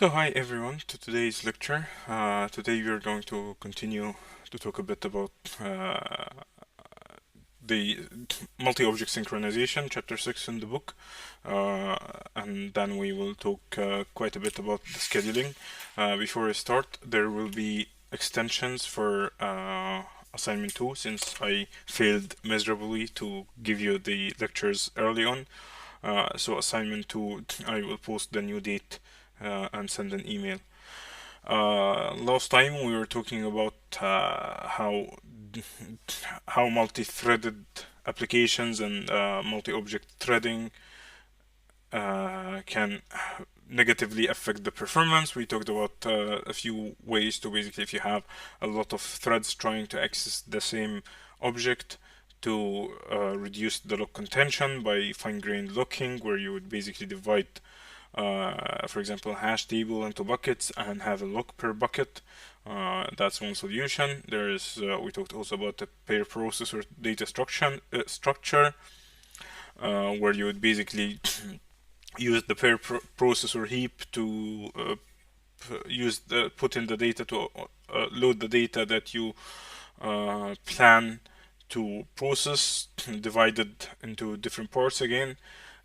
So hi everyone to today's lecture. Today we are going to continue to talk a bit about the multi-object synchronization, chapter 6 in the book, and then we will talk quite a bit about the scheduling. Before I start, there will be extensions for assignment 2 since I failed miserably to give you the lectures early on. So assignment 2, I will post the new date and send an email. Last time we were talking about how multi-threaded applications and multi-object threading can negatively affect the performance. We talked about a few ways to basically, if you have a lot of threads trying to access the same object, to reduce the lock contention by fine-grained locking, where you would basically divide for example, hash table into buckets and have a lock per bucket. That's one solution. We talked also about the pair processor data structure, where you would basically use the pair processor heap to put in the data to load the data that you plan to process, divided into different parts again.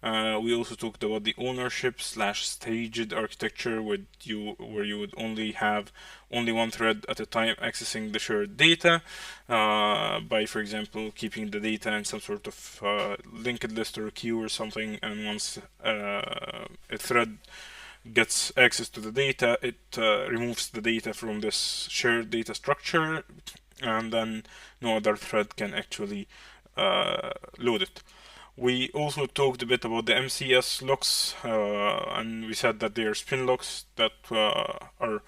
We also talked about the ownership slash staged architecture, where you would only have one thread at a time accessing the shared data, by, for example, keeping the data in some sort of linked list or a queue or something, and once a thread gets access to the data, it removes the data from this shared data structure, and then no other thread can actually load it. We also talked a bit about the MCS locks, and we said that they are spin locks that are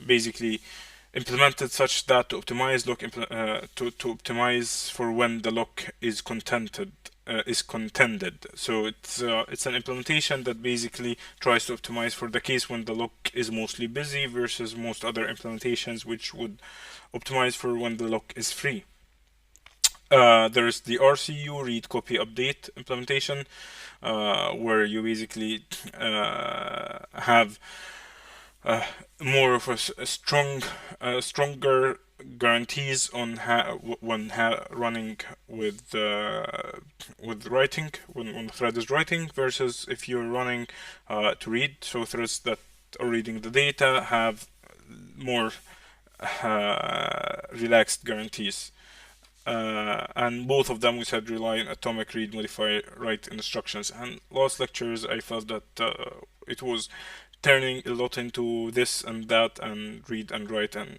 basically implemented such that to optimize to optimize for when the lock is contended. So it's an implementation that basically tries to optimize for the case when the lock is mostly busy versus most other implementations which would optimize for when the lock is free. There's the RCU read copy update implementation, where you basically have more of a stronger guarantees on when running with writing, when the thread is writing, versus if you're running to read. So threads that are reading the data have more relaxed guarantees. And both of them, we said, rely on atomic read, modify, write instructions. And last lectures, I felt that it was turning a lot into this and that and read and write, and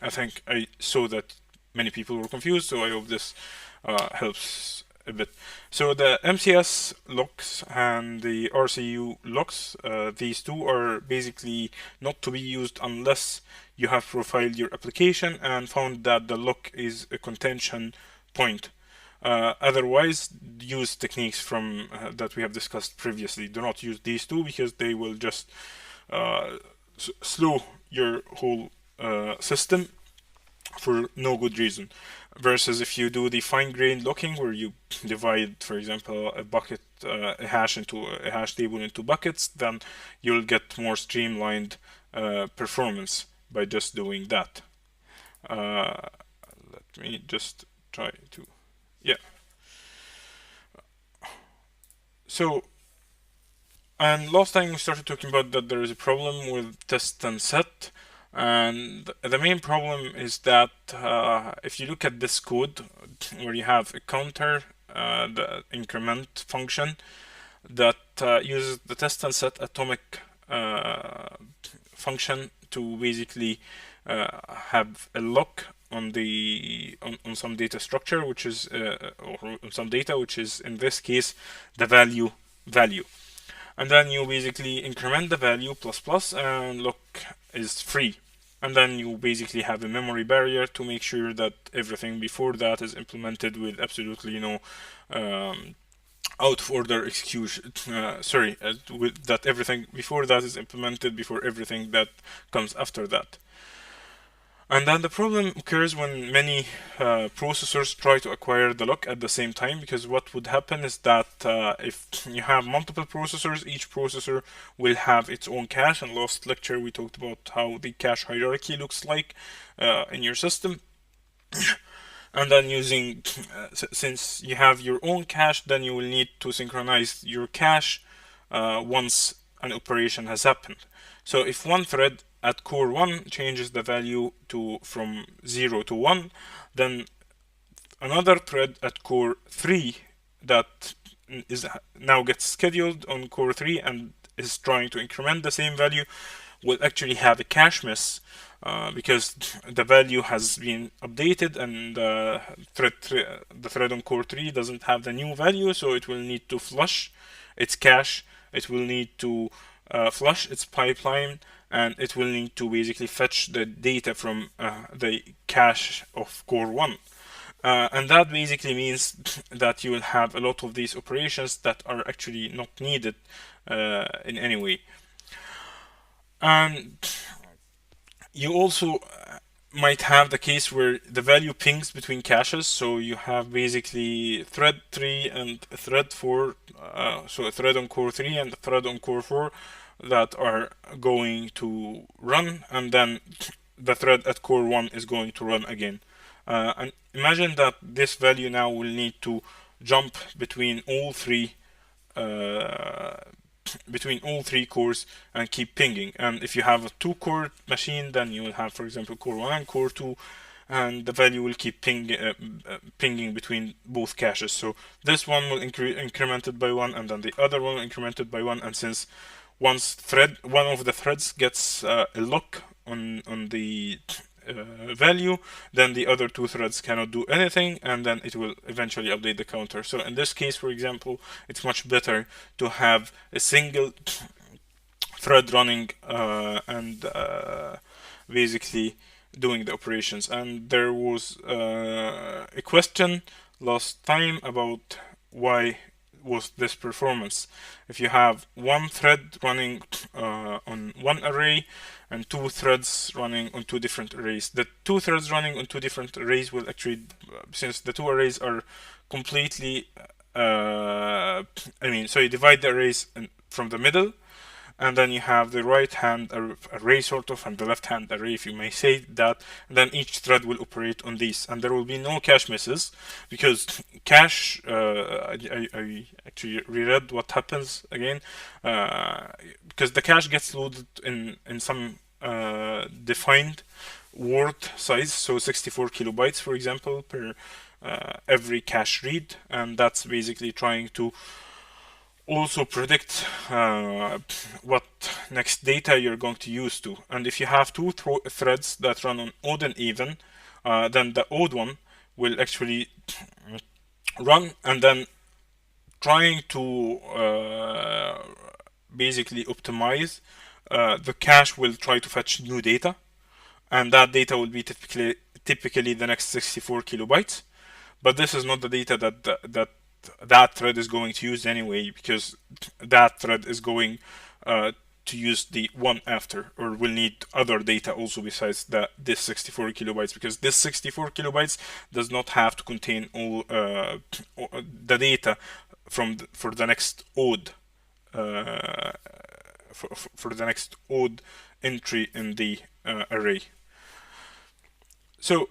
I think I saw that many people were confused, so I hope this helps a bit. So the MCS locks and the RCU locks, these two are basically not to be used unless you have profiled your application and found that the lock is a contention point. Otherwise, use techniques from that we have discussed previously. Do not use these two because they will just slow your whole system for no good reason. Versus if you do the fine-grained locking, where you divide, for example, a hash table into buckets, then you'll get more streamlined performance by just doing that. Let me just try to, yeah. So, and last time we started talking about that there is a problem with test and set. And the main problem is that if you look at this code, where you have a counter, the increment function, that uses the test and set atomic function to basically have a lock on on some data structure, which is or on some data, which is in this case the value, and then you basically increment the value plus plus, and lock is free. And then you basically have a memory barrier to make sure that everything before that is implemented with absolutely no out of order execution. That everything before that is implemented before everything that comes after that. And then the problem occurs when many processors try to acquire the lock at the same time, because what would happen is that if you have multiple processors, each processor will have its own cache. And last lecture we talked about how the cache hierarchy looks like in your system. And then using, since you have your own cache, then you will need to synchronize your cache once an operation has happened. So if one thread at core 1 changes the value to from 0 to 1, then another thread at core 3 that is now gets scheduled on core 3 and is trying to increment the same value will actually have a cache miss because the value has been updated, and the thread on core 3 doesn't have the new value, so it will need to flush its cache, it will need to flush its pipeline, and it will need to basically fetch the data from the cache of core 1. And that basically means that you will have a lot of these operations that are actually not needed in any way. And you also might have the case where the value pings between caches. So you have basically thread 3 and thread 4, so a thread on core 3 and a thread on core 4 that are going to run, and then the thread at core 1 is going to run again. And imagine that this value now will need to jump between all three cores and keep pinging. And if you have a 2-core machine, then you will have, for example, core 1 and core 2, and the value will keep pinging between both caches. So this one will incremented by 1, and then the other one incremented by 1. And since one of the threads gets a lock on the value, then the other 2 threads cannot do anything, and then it will eventually update the counter. So in this case, for example, it's much better to have a single thread running and basically doing the operations. And there was a question last time about why was this performance. If you have one thread running on one array and 2 threads running on 2 different arrays, the 2 threads running on 2 different arrays will actually, since the 2 arrays are completely so you divide the arrays from the middle, and then you have the right hand array sort of and the left hand array, if you may say that, and then each thread will operate on these, and there will be no cache misses, because cache I actually reread what happens again, because the cache gets loaded in some defined word size, so 64 kilobytes for example per every cache read, and that's basically trying to also predict what next data you're going to use to. And if you have 2 threads that run on odd and even, then the odd one will actually run, and then trying to basically optimize the cache will try to fetch new data, and that data will be typically the next 64 kilobytes. But this is not the data that thread is going to use anyway, because that thread is going to use the one after, or will need other data also besides this 64 kilobytes, because this 64 kilobytes does not have to contain all the data for the next odd for the next odd entry in the array. So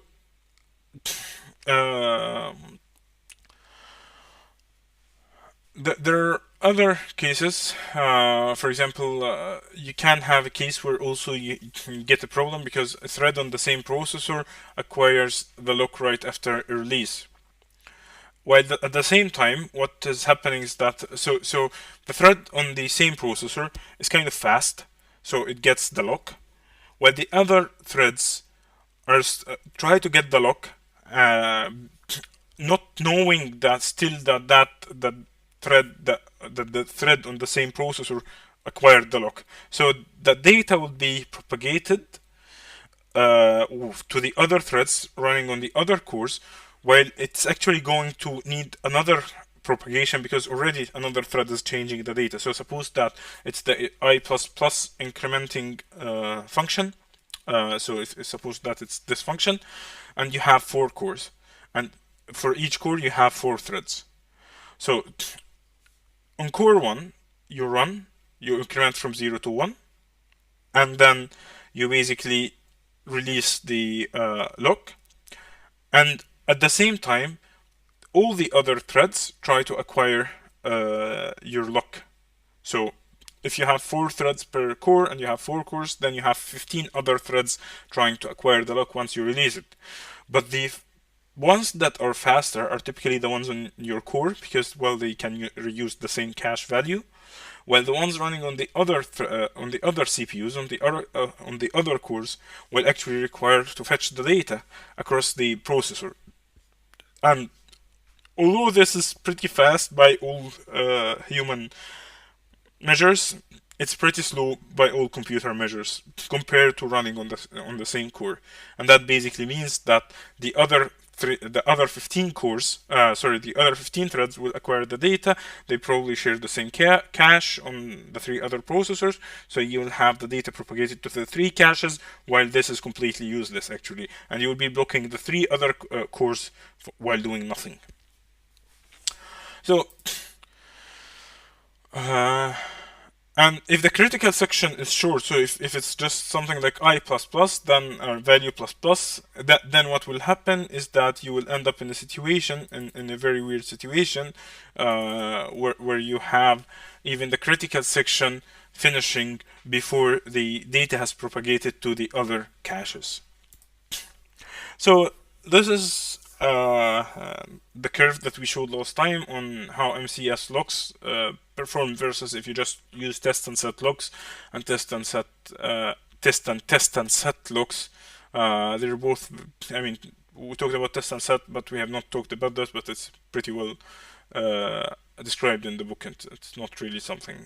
there are other cases. For example, you can have a case where also you get a problem because a thread on the same processor acquires the lock right after a release. While at the same time, what is happening is that so the thread on the same processor is kind of fast, so it gets the lock, while the other threads are try to get the lock, not knowing that still that the thread on the same processor acquired the lock. So the data will be propagated to the other threads running on the other cores, while it's actually going to need another propagation because already another thread is changing the data. So suppose that it's the I++ incrementing function So suppose that it's this function, and you have 4 cores, and for each core you have 4 threads. So on core 1, you increment from 0 to 1, and then you basically release the lock, and at the same time all the other threads try to acquire your lock. So if you have 4 threads per core and you have 4 cores, then you have 15 other threads trying to acquire the lock once you release it. But the ones that are faster are typically the ones on your core, because, well, they can reuse the same cache value, while the ones running on the other CPUs, on the other cores, will actually require to fetch the data across the processor. And although this is pretty fast by all human measures, it's pretty slow by all computer measures compared to running on the same core, and that basically means that the other 15 cores, the other 15 threads will acquire the data. They probably share the same cache on the 3 other processors, so you will have the data propagated to the 3 caches, while this is completely useless actually, and you will be blocking the 3 other cores while doing nothing. So and if the critical section is short, so if it's just something like I++, then value plus, then what will happen is that you will end up in a situation, in a very weird situation, where you have even the critical section finishing before the data has propagated to the other caches. So this is the curve that we showed last time on how MCS locks perform versus if you just use test and set locks and test and set locks. They're both, I mean, we talked about test and set, but we have not talked about that, but it's pretty well described in the book, and it's not really something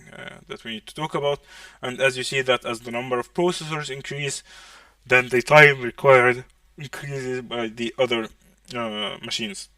that we need to talk about. And as you see that as the number of processors increase, then the time required increases by the other machines.